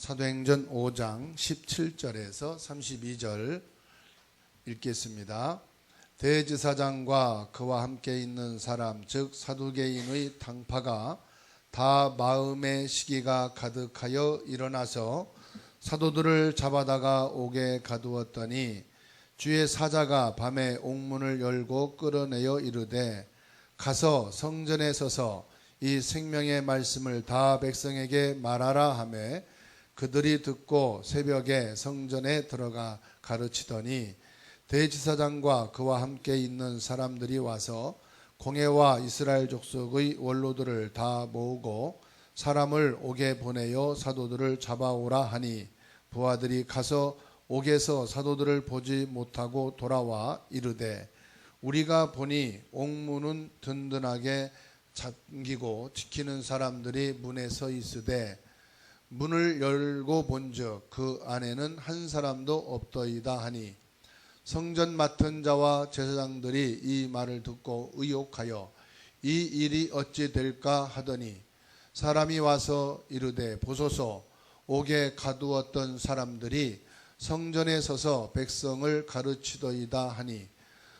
사도행전 5장 17절에서 32절 읽겠습니다. 대제사장과 그와 함께 있는 사람 즉 사두개인의 당파가 다 마음의 시기가 가득하여 일어나서 사도들을 잡아다가 옥에 가두었더니 주의 사자가 밤에 옥문을 열고 끌어내어 이르되 가서 성전에 서서 이 생명의 말씀을 다 백성에게 말하라 하매 그들이 듣고 새벽에 성전에 들어가 가르치더니 대제사장과 그와 함께 있는 사람들이 와서 공회와 이스라엘 족속의 원로들을 다 모으고 사람을 옥에 보내어 사도들을 잡아오라 하니 부하들이 가서 옥에서 사도들을 보지 못하고 돌아와 이르되 우리가 보니 옥문은 든든하게 잠기고 지키는 사람들이 문에 서 있으되 문을 열고 본즉 그 안에는 한 사람도 없더이다 하니 성전 맡은 자와 제사장들이 이 말을 듣고 의혹하여 이 일이 어찌 될까 하더니 사람이 와서 이르되 보소서 옥에 가두었던 사람들이 성전에 서서 백성을 가르치더이다 하니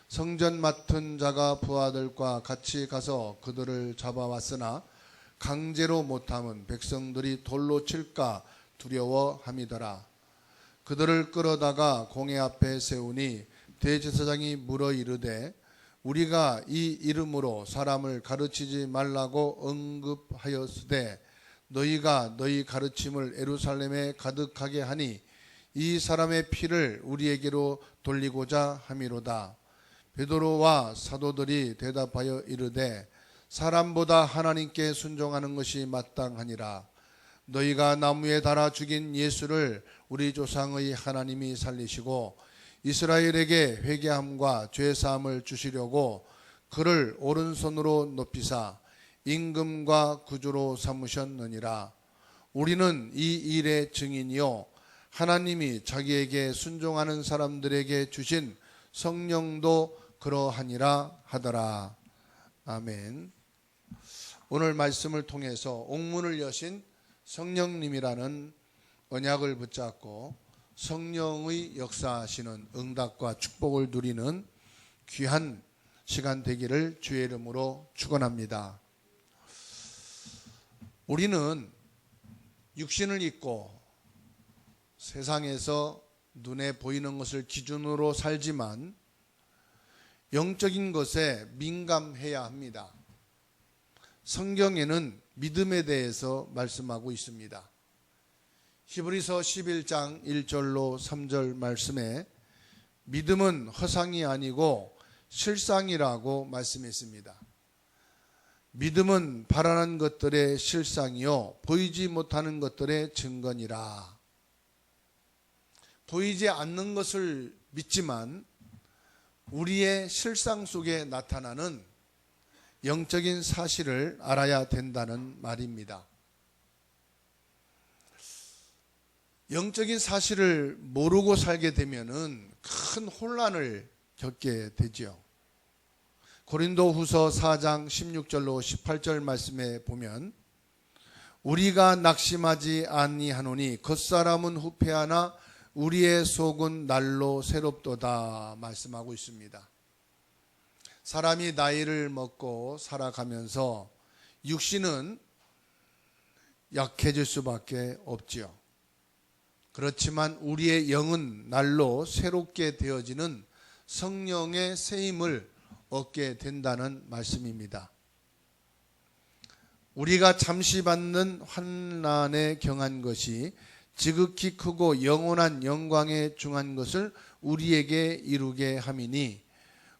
성전 맡은 자가 부하들과 같이 가서 그들을 잡아왔으나 강제로 못함은 백성들이 돌로 칠까 두려워함이더라. 그들을 끌어다가 공회 앞에 세우니 대제사장이 물어 이르되 우리가 이 이름으로 사람을 가르치지 말라고 언급하였으되 너희가 너희 가르침을 예루살렘에 가득하게 하니 이 사람의 피를 우리에게로 돌리고자 함이로다. 베드로와 사도들이 대답하여 이르되 사람보다 하나님께 순종하는 것이 마땅하니라. 너희가 나무에 달아 죽인 예수를 우리 조상의 하나님이 살리시고 이스라엘에게 회개함과 죄사함을 주시려고 그를 오른손으로 높이사 임금과 구주로 삼으셨느니라. 우리는 이 일의 증인이요 하나님이 자기에게 순종하는 사람들에게 주신 성령도 그러하니라 하더라. 아멘. 오늘 말씀을 통해서 옥문을 여신 성령님이라는 언약을 붙잡고 성령의 역사하시는 응답과 축복을 누리는 귀한 시간 되기를 주의 이름으로 축원합니다. 우리는 육신을 입고 세상에서 눈에 보이는 것을 기준으로 살지만 영적인 것에 민감해야 합니다. 성경에는 믿음에 대해서 말씀하고 있습니다. 히브리서 11장 1절로 3절 말씀에 믿음은 허상이 아니고 실상이라고 말씀했습니다. 믿음은 바라는 것들의 실상이요 보이지 못하는 것들의 증거니라. 보이지 않는 것을 믿지만 우리의 실상 속에 나타나는 영적인 사실을 알아야 된다는 말입니다. 영적인 사실을 모르고 살게 되면은 큰 혼란을 겪게 되죠. 고린도후서 4장 16절로 18절 말씀에 보면 우리가 낙심하지 아니하노니 겉사람은 후패하나 우리의 속은 날로 새롭도다 말씀하고 있습니다. 사람이 나이를 먹고 살아가면서 육신은 약해질 수밖에 없지요. 그렇지만 우리의 영은 날로 새롭게 되어지는 성령의 세임을 얻게 된다는 말씀입니다. 우리가 잠시 받는 환난에 경한 것이 지극히 크고 영원한 영광에 중한 것을 우리에게 이루게 함이니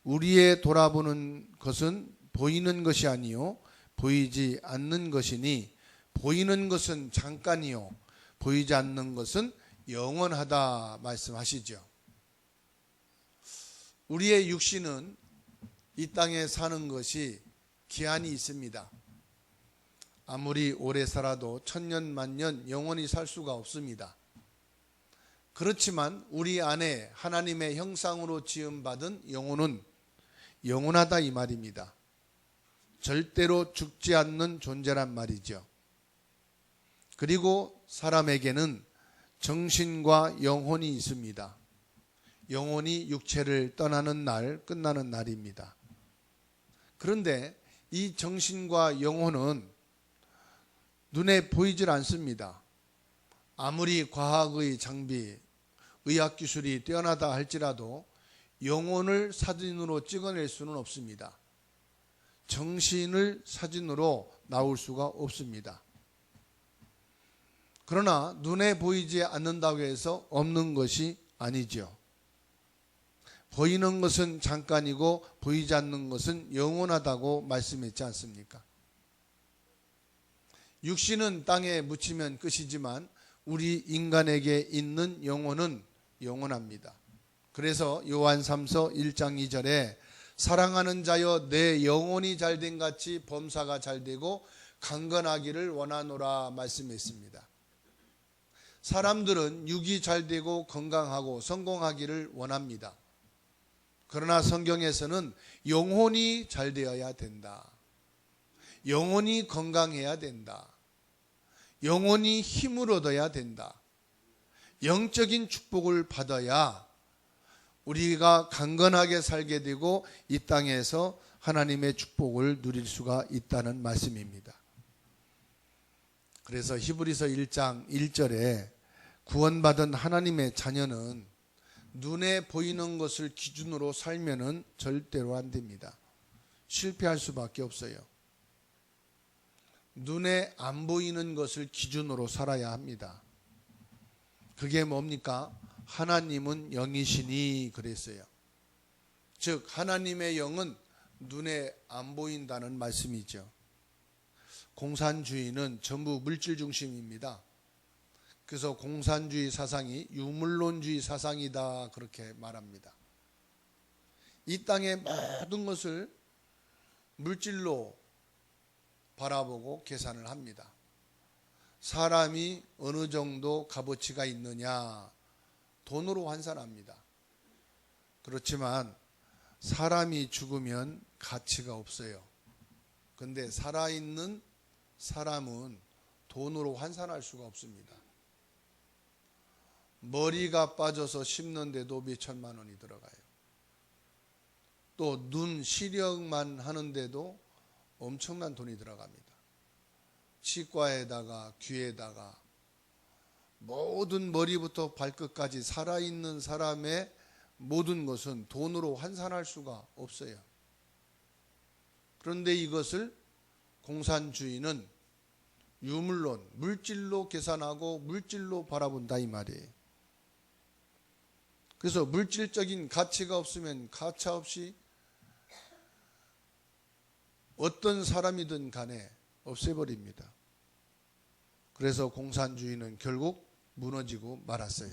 우리의 돌아보는 것은 보이는 것이 아니요 보이지 않는 것이니 보이는 것은 잠깐이요 보이지 않는 것은 영원하다 말씀하시죠. 우리의 육신은 이 땅에 사는 것이 기한이 있습니다. 아무리 오래 살아도 천년 만년 영원히 살 수가 없습니다. 그렇지만 우리 안에 하나님의 형상으로 지음받은 영혼은 영원하다 이 말입니다. 절대로 죽지 않는 존재란 말이죠. 그리고 사람에게는 정신과 영혼이 있습니다. 영혼이 육체를 떠나는 날, 끝나는 날입니다. 그런데 이 정신과 영혼은 눈에 보이질 않습니다. 아무리 과학의 장비, 의학기술이 뛰어나다 할지라도 영혼을 사진으로 찍어낼 수는 없습니다. 정신을 사진으로 나올 수가 없습니다. 그러나 눈에 보이지 않는다고 해서 없는 것이 아니죠. 보이는 것은 잠깐이고 보이지 않는 것은 영원하다고 말씀했지 않습니까? 육신은 땅에 묻히면 끝이지만 우리 인간에게 있는 영혼은 영원합니다. 그래서 요한 3서 1장 2절에 사랑하는 자여 내 영혼이 잘된 같이 범사가 잘되고 강건하기를 원하노라 말씀했습니다. 사람들은 육이 잘되고 건강하고 성공하기를 원합니다. 그러나 성경에서는 영혼이 잘되어야 된다. 영혼이 건강해야 된다. 영혼이 힘을 얻어야 된다. 영적인 축복을 받아야 우리가 강건하게 살게 되고 이 땅에서 하나님의 축복을 누릴 수가 있다는 말씀입니다. 그래서 히브리서 1장 1절에 구원받은 하나님의 자녀는 눈에 보이는 것을 기준으로 살면은 절대로 안 됩니다. 실패할 수밖에 없어요. 눈에 안 보이는 것을 기준으로 살아야 합니다. 그게 뭡니까? 하나님은 영이시니 그랬어요. 즉 하나님의 영은 눈에 안 보인다는 말씀이죠. 공산주의는 전부 물질 중심입니다. 그래서 공산주의 사상이 유물론주의 사상이다 그렇게 말합니다. 이 땅의 모든 것을 물질로 바라보고 계산을 합니다. 사람이 어느 정도 값어치가 있느냐 돈으로 환산합니다. 그렇지만 사람이 죽으면 가치가 없어요. 그런데 살아있는 사람은 돈으로 환산할 수가 없습니다. 머리가 빠져서 심는데도 몇 천만 원이 들어가요. 또 눈 시력만 하는데도 엄청난 돈이 들어갑니다. 치과에다가 귀에다가 모든 머리부터 발끝까지 살아있는 사람의 모든 것은 돈으로 환산할 수가 없어요. 그런데 이것을 공산주의는 유물론, 물질로 계산하고 물질로 바라본다 이 말이에요. 그래서 물질적인 가치가 없으면 가차없이 어떤 사람이든 간에 없애버립니다. 그래서 공산주의는 결국 무너지고 말았어요.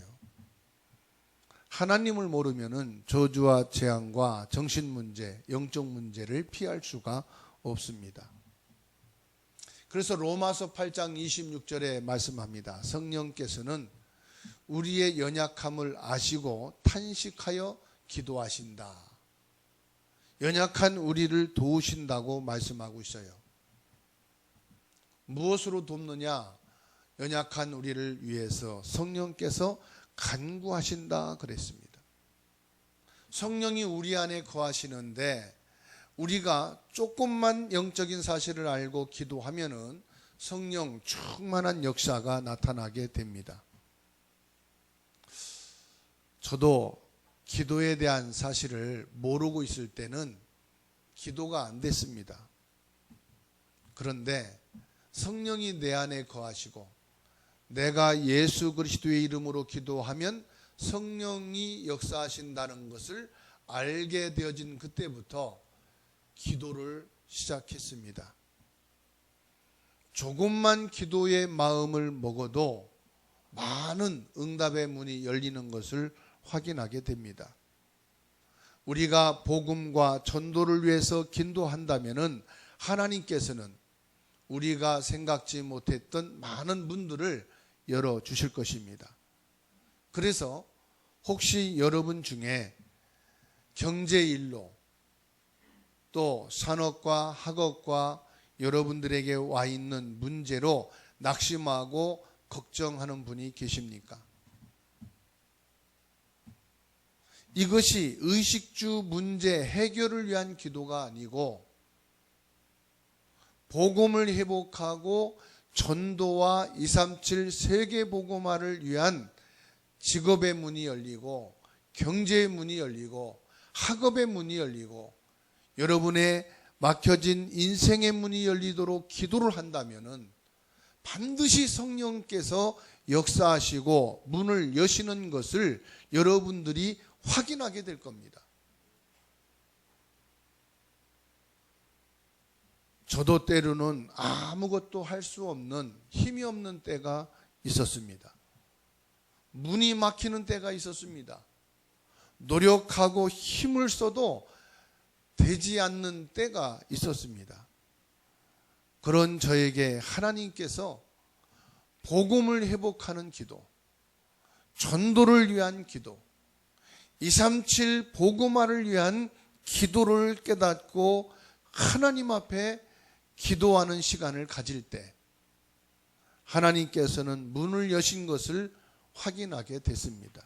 하나님을 모르면은 저주와 재앙과 정신 문제, 영적 문제를 피할 수가 없습니다. 그래서 로마서 8장 26절에 말씀합니다. 성령께서는 우리의 연약함을 아시고 탄식하여 기도하신다. 연약한 우리를 도우신다고 말씀하고 있어요. 무엇으로 돕느냐? 연약한 우리를 위해서 성령께서 간구하신다 그랬습니다. 성령이 우리 안에 거하시는데 우리가 조금만 영적인 사실을 알고 기도하면은 성령 충만한 역사가 나타나게 됩니다. 저도 기도에 대한 사실을 모르고 있을 때는 기도가 안 됐습니다. 그런데 성령이 내 안에 거하시고 내가 예수 그리스도의 이름으로 기도하면 성령이 역사하신다는 것을 알게 되어진 그때부터 기도를 시작했습니다. 조금만 기도의 마음을 먹어도 많은 응답의 문이 열리는 것을 확인하게 됩니다. 우리가 복음과 전도를 위해서 기도한다면은 하나님께서는 우리가 생각지 못했던 많은 문들을 열어주실 것입니다. 그래서 혹시 여러분 중에 경제일로 또 산업과 학업과 여러분들에게 와 있는 문제로 낙심하고 걱정하는 분이 계십니까? 이것이 의식주 문제 해결을 위한 기도가 아니고 복음을 회복하고 전도와 237 세계복음화를 위한 직업의 문이 열리고 경제의 문이 열리고 학업의 문이 열리고 여러분의 막혀진 인생의 문이 열리도록 기도를 한다면은 반드시 성령께서 역사하시고 문을 여시는 것을 여러분들이 확인하게 될 겁니다. 저도 때로는 아무것도 할 수 없는 힘이 없는 때가 있었습니다. 문이 막히는 때가 있었습니다. 노력하고 힘을 써도 되지 않는 때가 있었습니다. 그런 저에게 하나님께서 복음을 회복하는 기도, 전도를 위한 기도, 237 복음화를 위한 기도를 깨닫고 하나님 앞에 기도하는 시간을 가질 때 하나님께서는 문을 여신 것을 확인하게 됐습니다.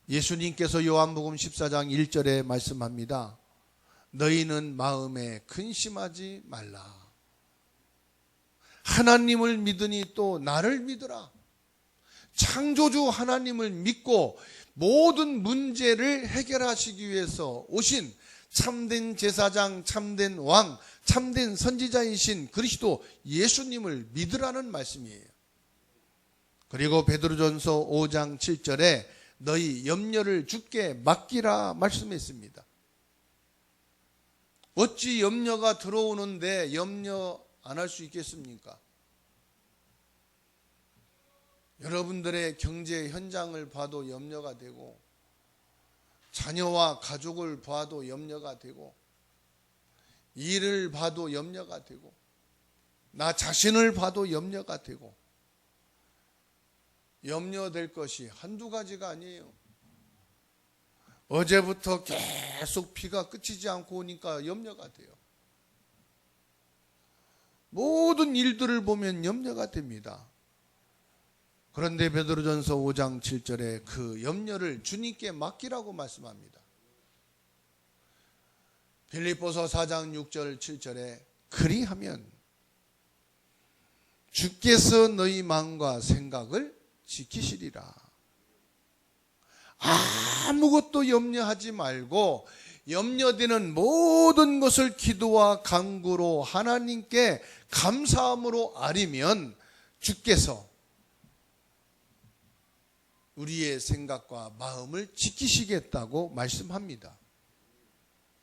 예수님께서 요한복음 14장 1절에 말씀합니다. 너희는 마음에 근심하지 말라. 하나님을 믿으니 또 나를 믿으라. 창조주 하나님을 믿고 모든 문제를 해결하시기 위해서 오신 참된 제사장, 참된 왕, 참된 선지자이신 그리스도 예수님을 믿으라는 말씀이에요. 그리고 베드로전서 5장 7절에 너희 염려를 주께 맡기라 말씀했습니다. 어찌 염려가 들어오는데 염려 안 할 수 있겠습니까? 여러분들의 경제 현장을 봐도 염려가 되고 자녀와 가족을 봐도 염려가 되고 일을 봐도 염려가 되고 나 자신을 봐도 염려가 되고 염려될 것이 한두 가지가 아니에요. 어제부터 계속 비가 그치지 않고 오니까 염려가 돼요. 모든 일들을 보면 염려가 됩니다. 그런데 베드로전서 5장 7절에 그 염려를 주님께 맡기라고 말씀합니다. 빌립보서 4장 6절 7절에 그리하면 주께서 너희 마음과 생각을 지키시리라. 아무것도 염려하지 말고 염려되는 모든 것을 기도와 간구로 하나님께 감사함으로 아뢰면 주께서 우리의 생각과 마음을 지키시겠다고 말씀합니다.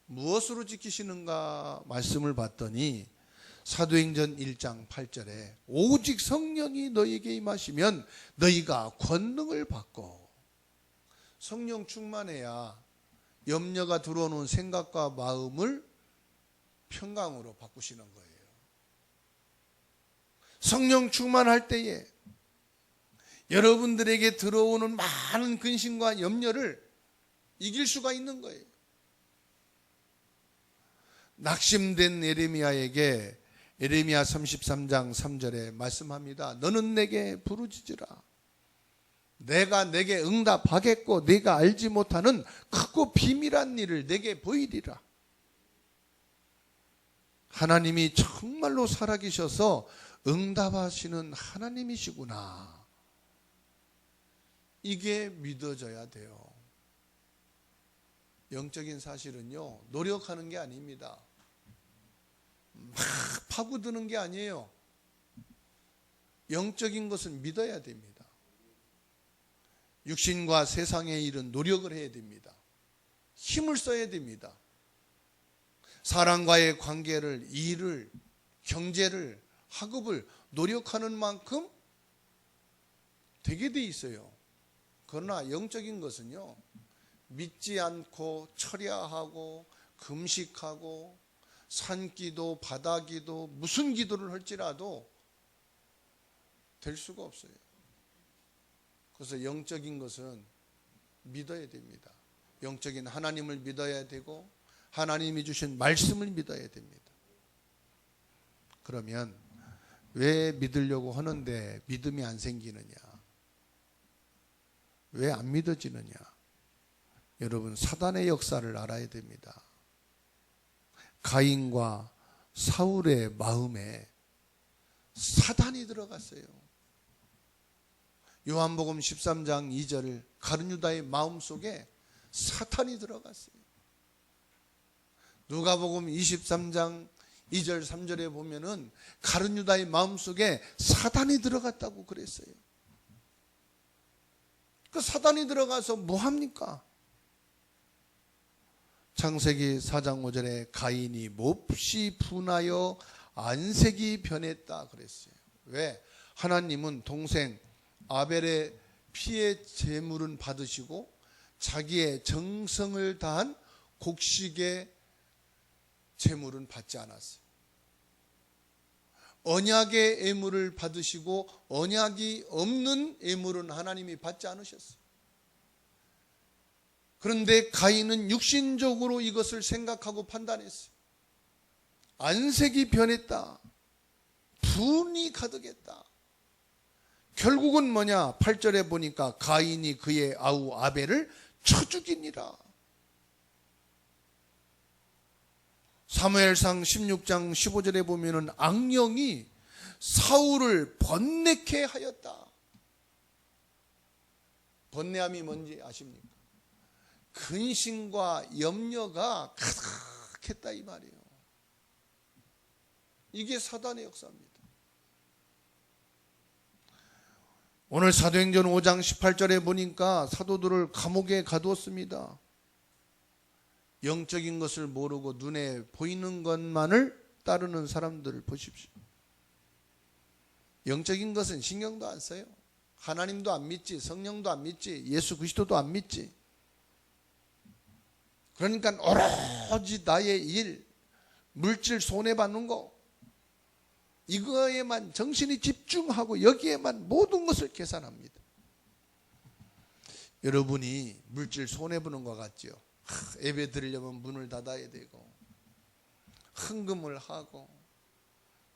무엇으로 지키시는가 말씀을 봤더니 사도행전 1장 8절에 오직 성령이 너희에게 임하시면 너희가 권능을 받고 성령 충만해야 염려가 들어오는 생각과 마음을 평강으로 바꾸시는 거예요. 성령 충만할 때에 여러분들에게 들어오는 많은 근심과 염려를 이길 수가 있는 거예요. 낙심된 예레미야에게 예레미야 33장 3절에 말씀합니다. 너는 내게 부르짖으라. 내가 내게 응답하겠고 네가 알지 못하는 크고 비밀한 일을 내게 보이리라. 하나님이 정말로 살아계셔서 응답하시는 하나님이시구나. 이게 믿어져야 돼요. 영적인 사실은요, 노력하는 게 아닙니다. 막 파고드는 게 아니에요. 영적인 것은 믿어야 됩니다. 육신과 세상의 일은 노력을 해야 됩니다. 힘을 써야 됩니다. 사람과의 관계를, 일을, 경제를, 학업을 노력하는 만큼 되게 돼 있어요. 그러나 영적인 것은요, 믿지 않고 철야하고 금식하고 산기도 바다기도 무슨 기도를 할지라도 될 수가 없어요. 그래서 영적인 것은 믿어야 됩니다. 영적인 하나님을 믿어야 되고 하나님이 주신 말씀을 믿어야 됩니다. 그러면 왜 믿으려고 하는데 믿음이 안 생기느냐? 왜 안 믿어지느냐? 여러분, 사단의 역사를 알아야 됩니다. 가인과 사울의 마음에 사단이 들어갔어요. 요한복음 13장 2절, 가룟 유다의 마음속에 사탄이 들어갔어요. 누가복음 23장 2절 3절에 보면은 가룟 유다의 마음속에 사단이 들어갔다고 그랬어요. 그 사단이 들어가서 뭐 합니까? 창세기 4장 5절에 가인이 몹시 분하여 안색이 변했다 그랬어요. 왜? 하나님은 동생 아벨의 피의 제물은 받으시고 자기의 정성을 다한 곡식의 제물은 받지 않았어요. 언약의 예물을 받으시고 언약이 없는 예물은 하나님이 받지 않으셨어요. 그런데 가인은 육신적으로 이것을 생각하고 판단했어요. 안색이 변했다. 분이 가득했다. 결국은 뭐냐? 8절에 보니까 가인이 그의 아우 아벨을 쳐 죽이니라. 사무엘상 16장 15절에 보면은 악령이 사울을 번뇌케 하였다. 번뇌함이 뭔지 아십니까? 근심과 염려가 가득했다 이 말이에요. 이게 사단의 역사입니다. 오늘 사도행전 5장 18절에 보니까 사도들을 감옥에 가두었습니다. 영적인 것을 모르고 눈에 보이는 것만을 따르는 사람들을 보십시오. 영적인 것은 신경도 안 써요. 하나님도 안 믿지, 성령도 안 믿지, 예수 그리스도도 안 믿지. 그러니까 오로지 나의 일, 물질 손해받는 거, 이거에만 정신이 집중하고 여기에만 모든 것을 계산합니다. 여러분이 물질 손해보는 것 같죠? 예배 드리려면 문을 닫아야 되고 헌금을 하고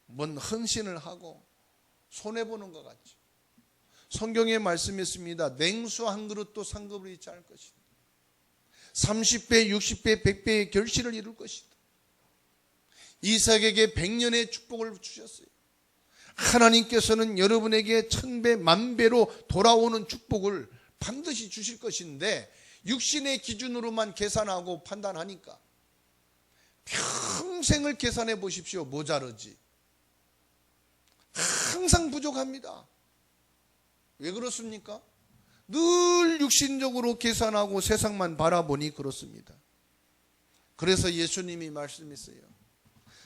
뭔 헌신을 하고 손해보는 것 같죠? 성경에 말씀했습니다. 냉수 한 그릇도 상급을 잃지 않을 것이다. 30배, 60배, 100배의 결실을 이룰 것이다. 이삭에게 100년의 축복을 주셨어요. 하나님께서는 여러분에게 1000배, 10,000배로 돌아오는 축복을 반드시 주실 것인데 육신의 기준으로만 계산하고 판단하니까 평생을 계산해 보십시오. 모자르지. 항상 부족합니다. 왜 그렇습니까? 늘 육신적으로 계산하고 세상만 바라보니 그렇습니다. 그래서 예수님이 말씀했어요.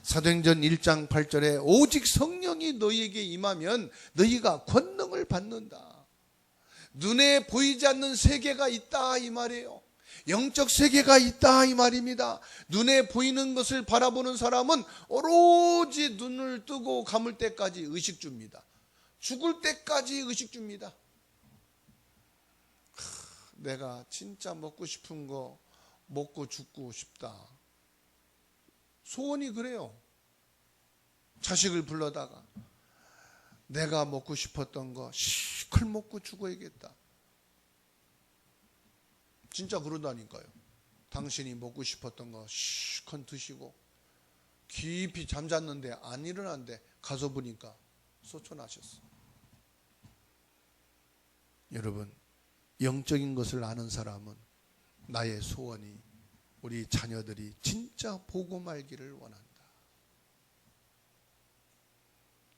사도행전 1장 8절에 오직 성령이 너희에게 임하면 너희가 권능을 받는다. 눈에 보이지 않는 세계가 있다 이 말이에요. 영적 세계가 있다 이 말입니다. 눈에 보이는 것을 바라보는 사람은 오로지 눈을 뜨고 감을 때까지 의식 줍니다. 죽을 때까지 의식 줍니다. 내가 진짜 먹고 싶은 거 먹고 죽고 싶다. 소원이 그래요. 자식을 불러다가 내가 먹고 싶었던 거 시클 먹고 죽어야겠다. 진짜 그러다니까요. 당신이 먹고 싶었던 거 시컷 드시고 깊이 잠잤는데 안 일어났는데 가서 보니까 소천하셨어. 여러분, 영적인 것을 아는 사람은 나의 소원이 우리 자녀들이 진짜 복음 알기를 원한다.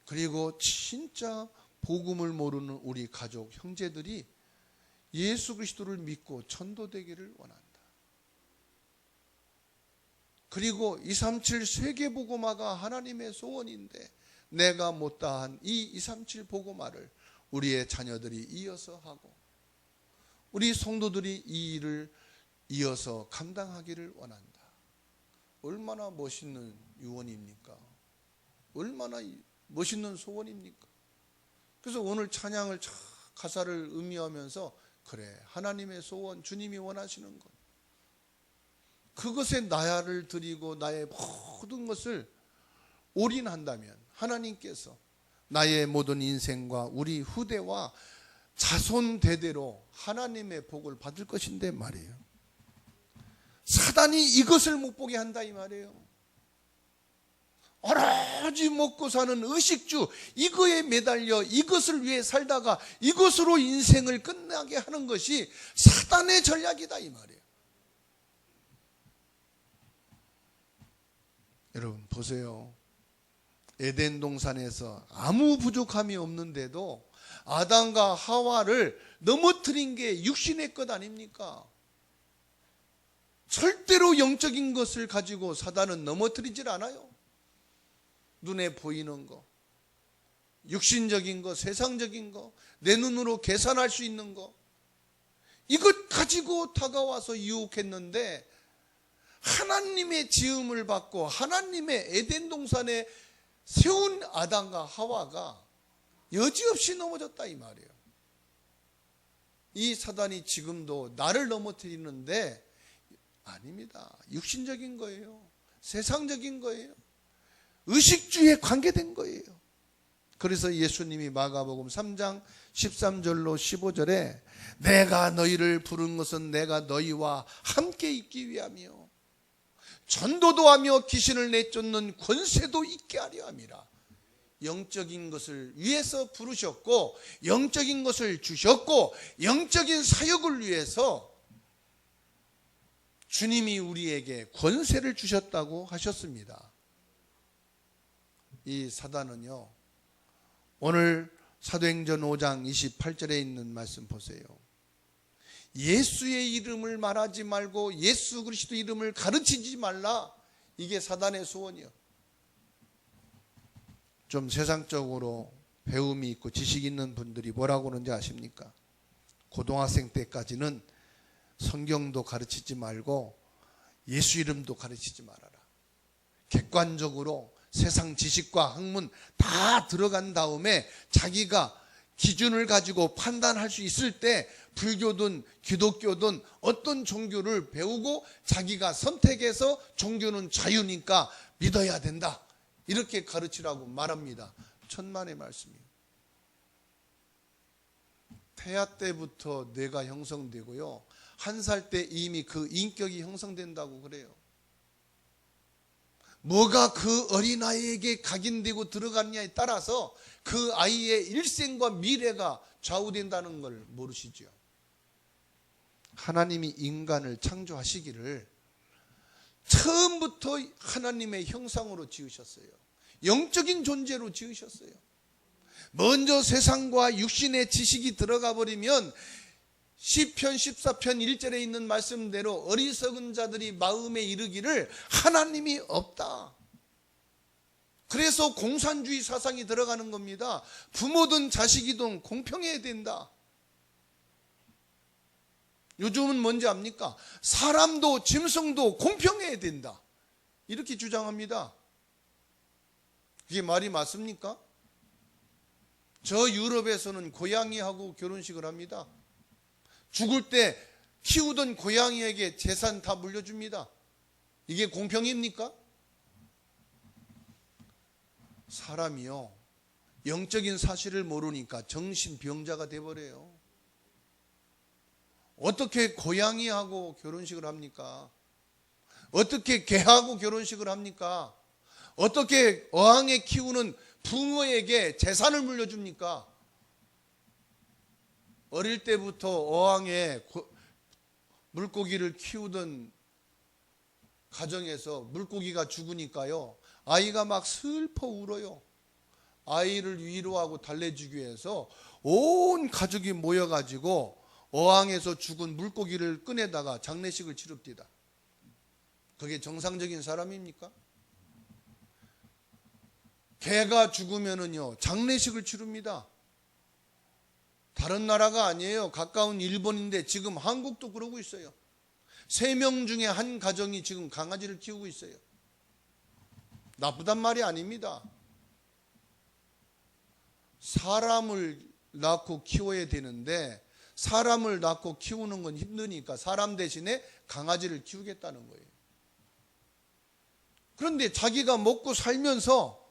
그리고 진짜 복음을 모르는 우리 가족, 형제들이 예수 그리스도를 믿고 전도되기를 원한다. 그리고 237 세계복음화가 하나님의 소원인데 내가 못다한 이 237 복음화를 우리의 자녀들이 이어서 하고 우리 성도들이 이 일을 이어서 감당하기를 원한다. 얼마나 멋있는 유언입니까? 얼마나 멋있는 소원입니까? 그래서 오늘 찬양을 가사를 의미하면서 그래, 하나님의 소원, 주님이 원하시는 것, 그것에 나야를 드리고 나의 모든 것을 올인한다면 하나님께서 나의 모든 인생과 우리 후대와 자손 대대로 하나님의 복을 받을 것인데 말이에요. 사단이 이것을 못 보게 한다 이 말이에요. 오로지 먹고 사는 의식주, 이거에 매달려 이것을 위해 살다가 이것으로 인생을 끝나게 하는 것이 사단의 전략이다 이 말이에요. 여러분 보세요. 에덴 동산에서 아무 부족함이 없는데도 아담과 하와를 넘어뜨린 게 육신의 것 아닙니까? 절대로 영적인 것을 가지고 사단은 넘어뜨리질 않아요. 눈에 보이는 거, 육신적인 거, 세상적인 거, 내 눈으로 계산할 수 있는 거, 이것 가지고 다가와서 유혹했는데 하나님의 지음을 받고 하나님의 에덴 동산에 세운 아담과 하와가 여지없이 넘어졌다 이 말이에요. 이 사단이 지금도 나를 넘어뜨리는데 아닙니다. 육신적인 거예요. 세상적인 거예요. 의식주의에 관계된 거예요. 그래서 예수님이 마가복음 3장 13절로 15절에 내가 너희를 부른 것은 내가 너희와 함께 있기 위함이요 전도도 하며 귀신을 내쫓는 권세도 있게 하려 함이라. 영적인 것을 위해서 부르셨고 영적인 것을 주셨고 영적인 사역을 위해서 주님이 우리에게 권세를 주셨다고 하셨습니다. 이 사단은요, 오늘 사도행전 5장 28절에 있는 말씀 보세요. 예수의 이름을 말하지 말고 예수 그리스도 이름을 가르치지 말라. 이게 사단의 소원이요. 좀 세상적으로 배움이 있고 지식 있는 분들이 뭐라고 하는지 아십니까? 고등학생 때까지는 성경도 가르치지 말고 예수 이름도 가르치지 말아라. 객관적으로 세상 지식과 학문 다 들어간 다음에 자기가 기준을 가지고 판단할 수 있을 때 불교든 기독교든 어떤 종교를 배우고 자기가 선택해서 종교는 자유니까 믿어야 된다. 이렇게 가르치라고 말합니다. 천만의 말씀이에요. 태아 때부터 뇌가 형성되고요. 1살 때 이미 그 인격이 형성된다고 그래요. 뭐가 그 어린아이에게 각인되고 들어갔냐에 따라서 그 아이의 일생과 미래가 좌우된다는 걸 모르시죠? 하나님이 인간을 창조하시기를 처음부터 하나님의 형상으로 지으셨어요. 영적인 존재로 지으셨어요. 먼저 세상과 육신의 지식이 들어가 버리면 시편 14편 1절에 있는 말씀대로 어리석은 자들이 마음에 이르기를 하나님이 없다. 그래서 공산주의 사상이 들어가는 겁니다. 부모든 자식이든 공평해야 된다. 요즘은 뭔지 압니까? 사람도 짐승도 공평해야 된다. 이렇게 주장합니다. 그게 말이 맞습니까? 저 유럽에서는 고양이하고 결혼식을 합니다. 죽을 때 키우던 고양이에게 재산 다 물려줍니다. 이게 공평입니까? 사람이요, 영적인 사실을 모르니까 정신병자가 돼버려요. 어떻게 고양이하고 결혼식을 합니까? 어떻게 개하고 결혼식을 합니까? 어떻게 어항에 키우는 붕어에게 재산을 물려줍니까? 어릴 때부터 어항에 물고기를 키우던 가정에서 물고기가 죽으니까요, 아이가 막 슬퍼 울어요. 아이를 위로하고 달래주기 위해서 온 가족이 모여가지고 어항에서 죽은 물고기를 꺼내다가 장례식을 치릅니다. 그게 정상적인 사람입니까? 개가 죽으면은요, 장례식을 치릅니다. 다른 나라가 아니에요. 가까운 일본인데 지금 한국도 그러고 있어요. 3명 중에 한 가정이 지금 강아지를 키우고 있어요. 나쁘단 말이 아닙니다. 사람을 낳고 키워야 되는데 사람을 낳고 키우는 건 힘드니까 사람 대신에 강아지를 키우겠다는 거예요. 그런데 자기가 먹고 살면서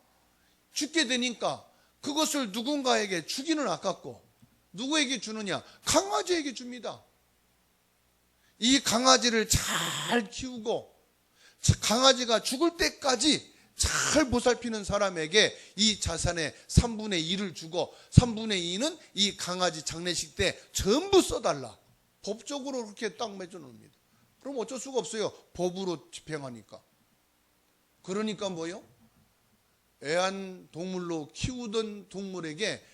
죽게 되니까 그것을 누군가에게 주기는 아깝고 누구에게 주느냐? 강아지에게 줍니다. 이 강아지를 잘 키우고 강아지가 죽을 때까지 잘 보살피는 사람에게 이 자산의 3분의 1을 주고 3분의 2는 이 강아지 장례식 때 전부 써달라. 법적으로 그렇게 딱 맺어놓습니다. 그럼 어쩔 수가 없어요. 법으로 집행하니까. 그러니까 뭐요? 애완동물로 키우던 동물에게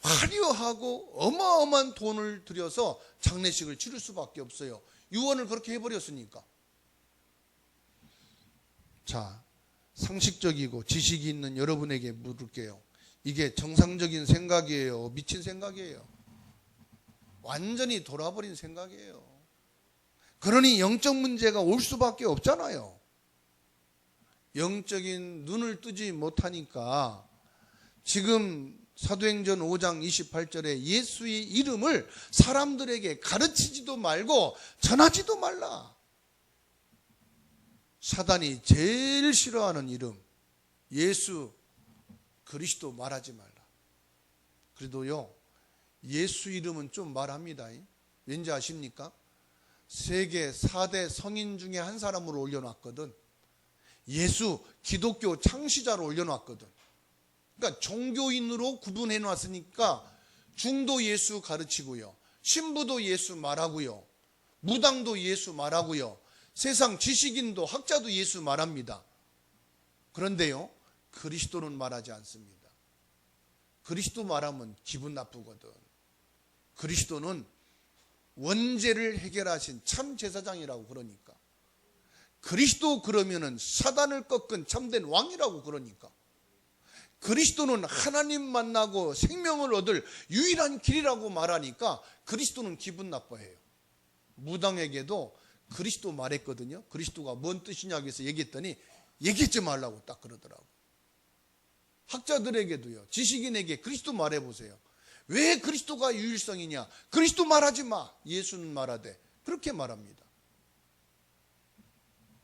화려하고 어마어마한 돈을 들여서 장례식을 치를 수밖에 없어요. 유언을 그렇게 해버렸으니까. 자, 상식적이고 지식이 있는 여러분에게 물을게요. 이게 정상적인 생각이에요? 미친 생각이에요? 완전히 돌아버린 생각이에요. 그러니 영적 문제가 올 수밖에 없잖아요. 영적인 눈을 뜨지 못하니까 지금 사도행전 5장 28절에 예수의 이름을 사람들에게 가르치지도 말고 전하지도 말라. 사단이 제일 싫어하는 이름, 예수 그리스도 말하지 말라. 그래도요, 예수 이름은 좀 말합니다. 왠지 아십니까? 세계 4대 성인 중에 한 사람으로 올려놨거든. 예수 기독교 창시자로 올려놨거든. 그러니까 종교인으로 구분해 놨으니까 중도 예수 가르치고요, 신부도 예수 말하고요, 무당도 예수 말하고요, 세상 지식인도 학자도 예수 말합니다. 그런데요, 그리스도는 말하지 않습니다. 그리스도 말하면 기분 나쁘거든. 그리스도는 원죄를 해결하신 참 제사장이라고 그러니까. 그리스도 그러면은 사단을 꺾은 참된 왕이라고 그러니까. 그리스도는 하나님 만나고 생명을 얻을 유일한 길이라고 말하니까 그리스도는 기분 나빠해요. 무당에게도 그리스도 말했거든요. 그리스도가 뭔 뜻이냐고 해서 얘기했더니 얘기하지 말라고 딱 그러더라고. 학자들에게도요, 지식인에게 그리스도 말해보세요. 왜 그리스도가 유일성이냐? 그리스도 말하지 마. 예수는 말하되. 그렇게 말합니다.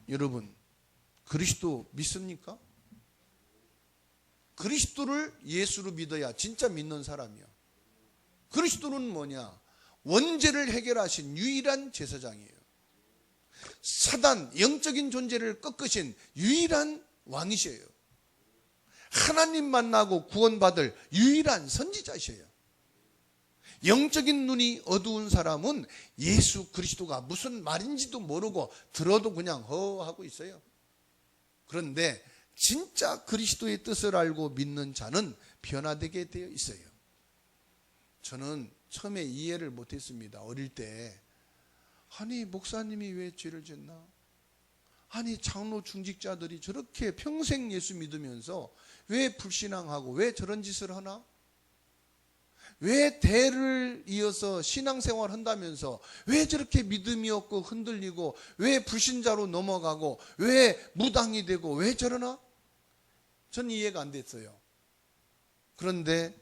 여러분, 그리스도 믿습니까? 그리스도를 예수로 믿어야 진짜 믿는 사람이야. 그리스도는 뭐냐? 원죄를 해결하신 유일한 제사장이에요. 사단, 영적인 존재를 꺾으신 유일한 왕이셔요. 하나님 만나고 구원받을 유일한 선지자셔요. 영적인 눈이 어두운 사람은 예수 그리스도가 무슨 말인지도 모르고 들어도 그냥 허하고 있어요. 그런데 진짜 그리스도의 뜻을 알고 믿는 자는 변화되게 되어 있어요. 저는 처음에 이해를 못했습니다. 어릴 때. 아니, 목사님이 왜 죄를 졌나? 아니, 장로 중직자들이 저렇게 평생 예수 믿으면서 왜 불신앙하고 왜 저런 짓을 하나? 왜 대를 이어서 신앙생활 한다면서 왜 저렇게 믿음이 없고 흔들리고 왜 불신자로 넘어가고 왜 무당이 되고 왜 저러나? 전 이해가 안 됐어요. 그런데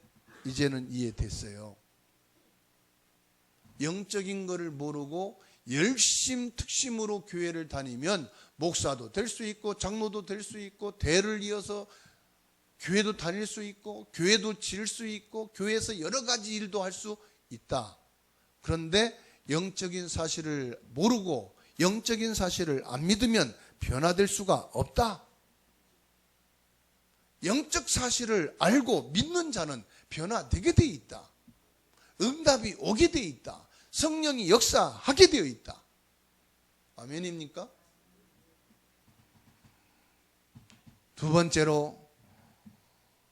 이제는 이해됐어요. 영적인 거를 모르고 열심특심으로 교회를 다니면 목사도 될 수 있고 장로도 될 수 있고 대를 이어서 교회도 다닐 수 있고 교회도 지을 수 있고 교회에서 여러 가지 일도 할 수 있다. 그런데 영적인 사실을 모르고 영적인 사실을 안 믿으면 변화될 수가 없다. 영적 사실을 알고 믿는 자는 변화되게 되어 있다. 응답이 오게 되어 있다. 성령이 역사하게 되어 있다. 아멘입니까? 두 번째로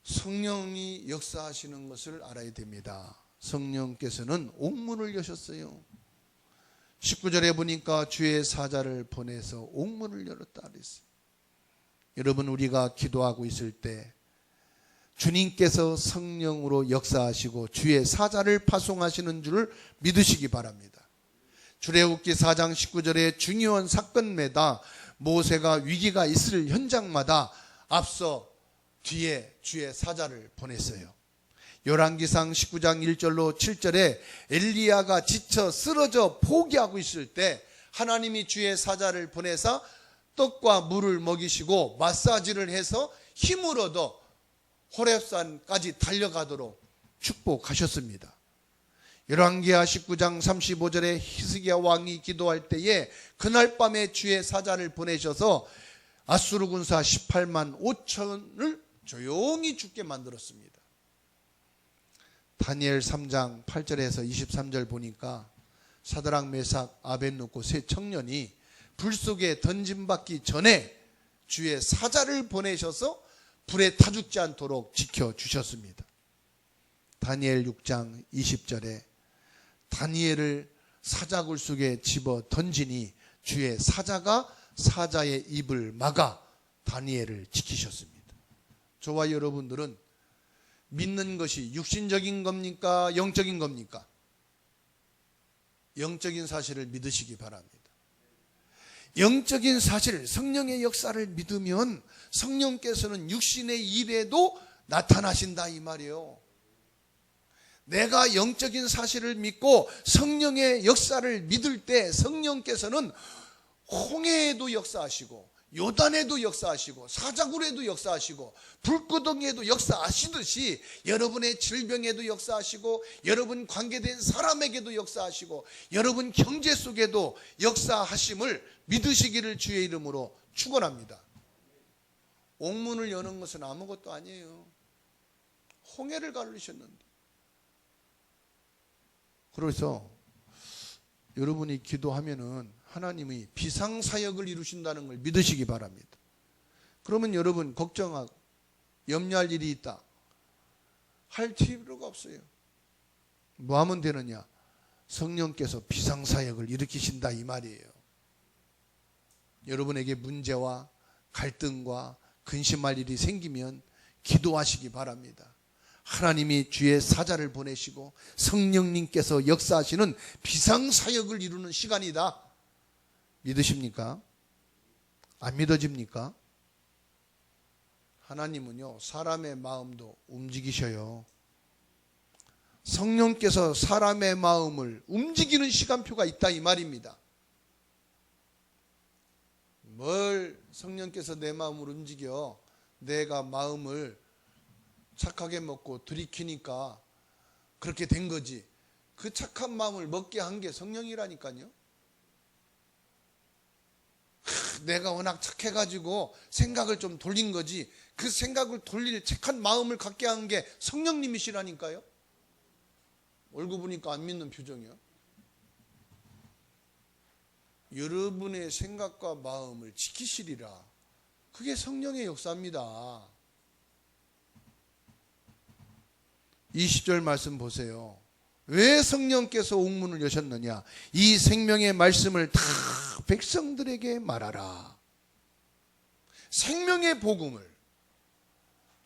성령이 역사하시는 것을 알아야 됩니다. 성령께서는 옥문을 여셨어요. 19절에 보니까 주의 사자를 보내서 옥문을 열었다 그랬어요. 여러분, 우리가 기도하고 있을 때 주님께서 성령으로 역사하시고 주의 사자를 파송하시는 줄을 믿으시기 바랍니다. 출애굽기 4장 19절에 중요한 사건마다 모세가 위기가 있을 현장마다 앞서 뒤에 주의 사자를 보냈어요. 열왕기상 19장 1절로 7절에 엘리야가 지쳐 쓰러져 포기하고 있을 때 하나님이 주의 사자를 보내서 떡과 물을 먹이시고 마사지를 해서 힘을 얻어 호렙산까지 달려가도록 축복하셨습니다. 열왕기하 19장 35절에 히스기야 왕이 기도할 때에 그날 밤에 주의 사자를 보내셔서 아수르 군사 18만 5천을 조용히 죽게 만들었습니다. 다니엘 3장 8절에서 23절 보니까 사드락 메삭 아벳느고 세 청년이 불 속에 던짐받기 전에 주의 사자를 보내셔서 불에 타 죽지 않도록 지켜주셨습니다. 다니엘 6장 20절에 다니엘을 사자굴 속에 집어 던지니 주의 사자가 사자의 입을 막아 다니엘을 지키셨습니다. 저와 여러분들은 믿는 것이 육신적인 겁니까? 영적인 겁니까? 영적인 사실을 믿으시기 바랍니다. 영적인 사실, 성령의 역사를 믿으면 성령께서는 육신의 일에도 나타나신다 이 말이에요. 내가 영적인 사실을 믿고 성령의 역사를 믿을 때 성령께서는 홍해에도 역사하시고 요단에도 역사하시고 사자굴에도 역사하시고 불구덩이에도 역사하시듯이 여러분의 질병에도 역사하시고 여러분 관계된 사람에게도 역사하시고 여러분 경제 속에도 역사하심을 믿으시기를 주의 이름으로 축원합니다. 옥문을 여는 것은 아무것도 아니에요. 홍해를 가르셨는데. 그래서 여러분이 기도하면은 하나님이 비상사역을 이루신다는 걸 믿으시기 바랍니다. 그러면 여러분 걱정하고 염려할 일이 있다 할 필요가 없어요. 뭐 하면 되느냐? 성령께서 비상사역을 일으키신다 이 말이에요. 여러분에게 문제와 갈등과 근심할 일이 생기면 기도하시기 바랍니다. 하나님이 주의 사자를 보내시고 성령님께서 역사하시는 비상사역을 이루는 시간이다. 믿으십니까? 안 믿어집니까? 하나님은요, 사람의 마음도 움직이셔요. 성령께서 사람의 마음을 움직이는 시간표가 있다 이 말입니다. 뭘 성령께서 내 마음을 움직여? 내가 마음을 착하게 먹고 들이키니까 그렇게 된 거지. 그 착한 마음을 먹게 한 게 성령이라니까요. 내가 워낙 착해가지고 생각을 좀 돌린 거지 그 생각을 돌릴 착한 마음을 갖게 한 게 성령님이시라니까요. 얼굴 보니까 안 믿는 표정이야. 여러분의 생각과 마음을 지키시리라. 그게 성령의 역사입니다. 20절 말씀 보세요. 왜 성령께서 옥문을 여셨느냐? 이 생명의 말씀을 다 백성들에게 말하라. 생명의 복음을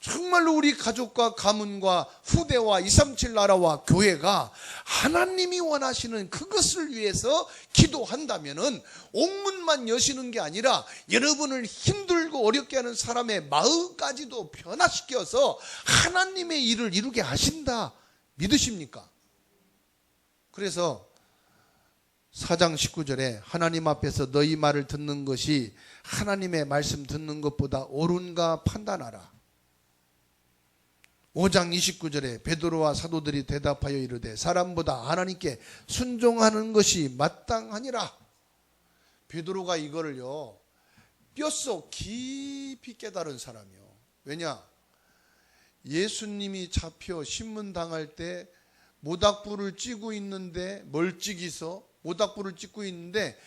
정말로 우리 가족과 가문과 후대와 237 나라와 교회가 하나님이 원하시는 그것을 위해서 기도한다면은 옥문만 여시는 게 아니라 여러분을 힘들고 어렵게 하는 사람의 마음까지도 변화시켜서 하나님의 일을 이루게 하신다. 믿으십니까? 그래서 4장 19절에 하나님 앞에서 너희 말을 듣는 것이 하나님의 말씀 듣는 것보다 옳은가 판단하라. 5장 29절에 베드로와 사도들이 대답하여 이르되 사람보다 하나님께 순종하는 것이 마땅하니라. 베드로가 이거를요 뼛속 깊이 깨달은 사람이요. 왜냐? 예수님이 잡혀 신문당할 때 모닥불을 찌고 있는데 멀찍이서 모닥불을 찌고 있는데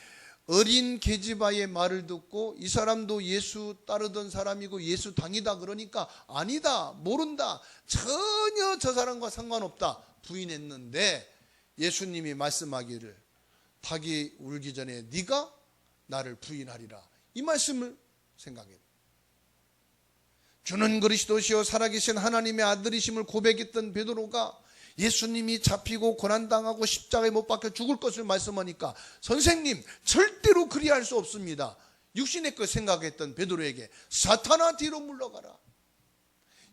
어린 계집아의 말을 듣고 이 사람도 예수 따르던 사람이고 예수 당이다 그러니까 아니다 모른다 전혀 저 사람과 상관없다 부인했는데 예수님이 말씀하기를 닭이 울기 전에 네가 나를 부인하리라 이 말씀을 생각해요. 주는 그리스도시요 살아계신 하나님의 아들이심을 고백했던 베드로가 예수님이 잡히고 고난당하고 십자가에 못 박혀 죽을 것을 말씀하니까 선생님 절대로 그리할 수 없습니다. 육신의 것 생각했던 베드로에게 사탄아 뒤로 물러가라.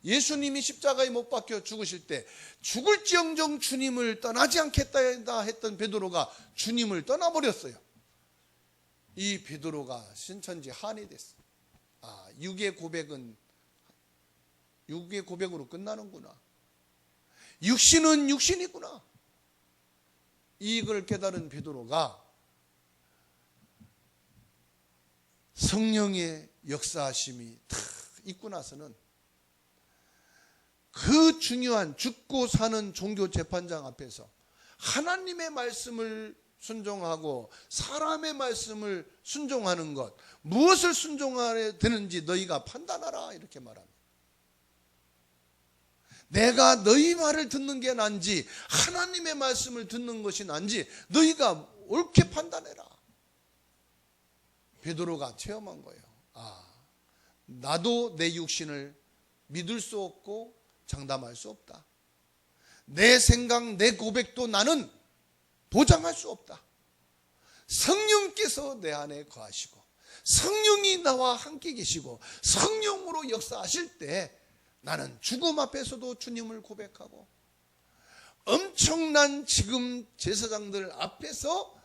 예수님이 십자가에 못 박혀 죽으실 때 죽을지언정 주님을 떠나지 않겠다 했던 베드로가 주님을 떠나버렸어요. 이 베드로가 신천지 한이 됐어요. 육의 고백으로 끝나는구나. 육신은 육신이구나. 이걸 깨달은 베드로가 성령의 역사하심이 다 있고 나서는 그 중요한 죽고 사는 종교 재판장 앞에서 하나님의 말씀을 순종하고 사람의 말씀을 순종하는 것, 무엇을 순종해야 되는지 너희가 판단하라, 이렇게 말합니다. 내가 너희 말을 듣는 게 난지 하나님의 말씀을 듣는 것이 난지 너희가 옳게 판단해라. 베드로가 체험한 거예요. 나도 내 육신을 믿을 수 없고 장담할 수 없다. 내 생각, 내 고백도 나는 보장할 수 없다. 성령께서 내 안에 거하시고 성령이 나와 함께 계시고 성령으로 역사하실 때 나는 죽음 앞에서도 주님을 고백하고 엄청난 지금 제사장들 앞에서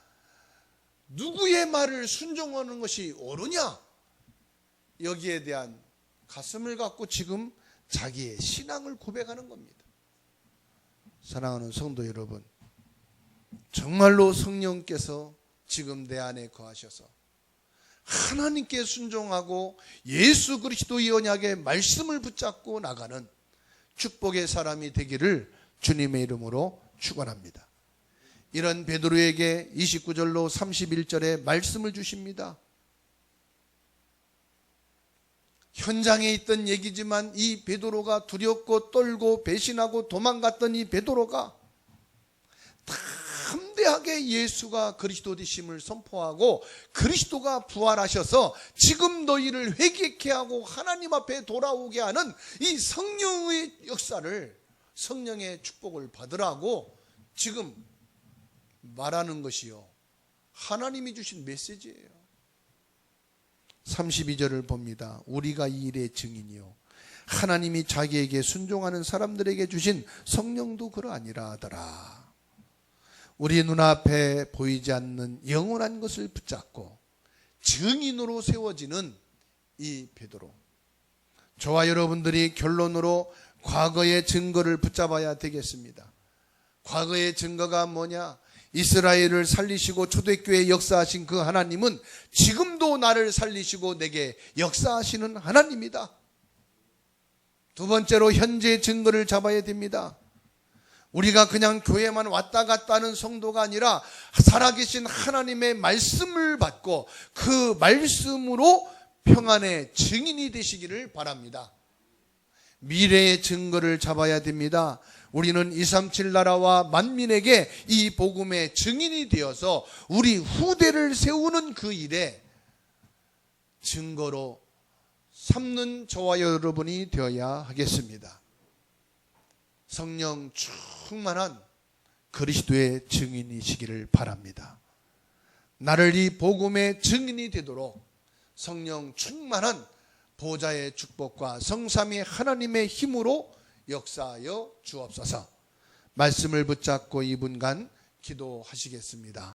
누구의 말을 순종하는 것이 옳으냐, 여기에 대한 가슴을 갖고 지금 자기의 신앙을 고백하는 겁니다. 사랑하는 성도 여러분, 정말로 성령께서 지금 내 안에 거하셔서 하나님께 순종하고 예수 그리스도의 언약의 말씀을 붙잡고 나가는 축복의 사람이 되기를 주님의 이름으로 축원합니다. 이런 베드로에게 29절로 31절에 말씀을 주십니다. 현장에 있던 얘기지만 이 베드로가 두렵고 떨고 배신하고 도망갔던 이 베드로가 담대하게 예수가 그리스도 되심을 선포하고 그리스도가 부활하셔서 지금 너희를 회개케 하고 하나님 앞에 돌아오게 하는 이 성령의 역사를, 성령의 축복을 받으라고 지금 말하는 것이요, 하나님이 주신 메시지예요. 32절을 봅니다. 우리가 이 일의 증인이요 하나님이 자기에게 순종하는 사람들에게 주신 성령도 그러하니라 하더라. 우리 눈앞에 보이지 않는 영원한 것을 붙잡고 증인으로 세워지는 이 베드로, 저와 여러분들이 결론으로 과거의 증거를 붙잡아야 되겠습니다. 과거의 증거가 뭐냐? 이스라엘을 살리시고 초대교회에 역사하신 그 하나님은 지금도 나를 살리시고 내게 역사하시는 하나님이다. 두 번째로 현재의 증거를 잡아야 됩니다. 우리가 그냥 교회만 왔다 갔다 하는 성도가 아니라 살아계신 하나님의 말씀을 받고 그 말씀으로 평안의 증인이 되시기를 바랍니다. 미래의 증거를 잡아야 됩니다. 우리는 237 나라와 만민에게 이 복음의 증인이 되어서 우리 후대를 세우는 그 일에 증거로 삼는 저와 여러분이 되어야 하겠습니다. 성령 충만한 그리스도의 증인이시기를 바랍니다. 나를 이 복음의 증인이 되도록 성령 충만한 보좌의 축복과 성삼위 하나님의 힘으로 역사하여 주옵소서. 말씀을 붙잡고 2분간 기도하시겠습니다.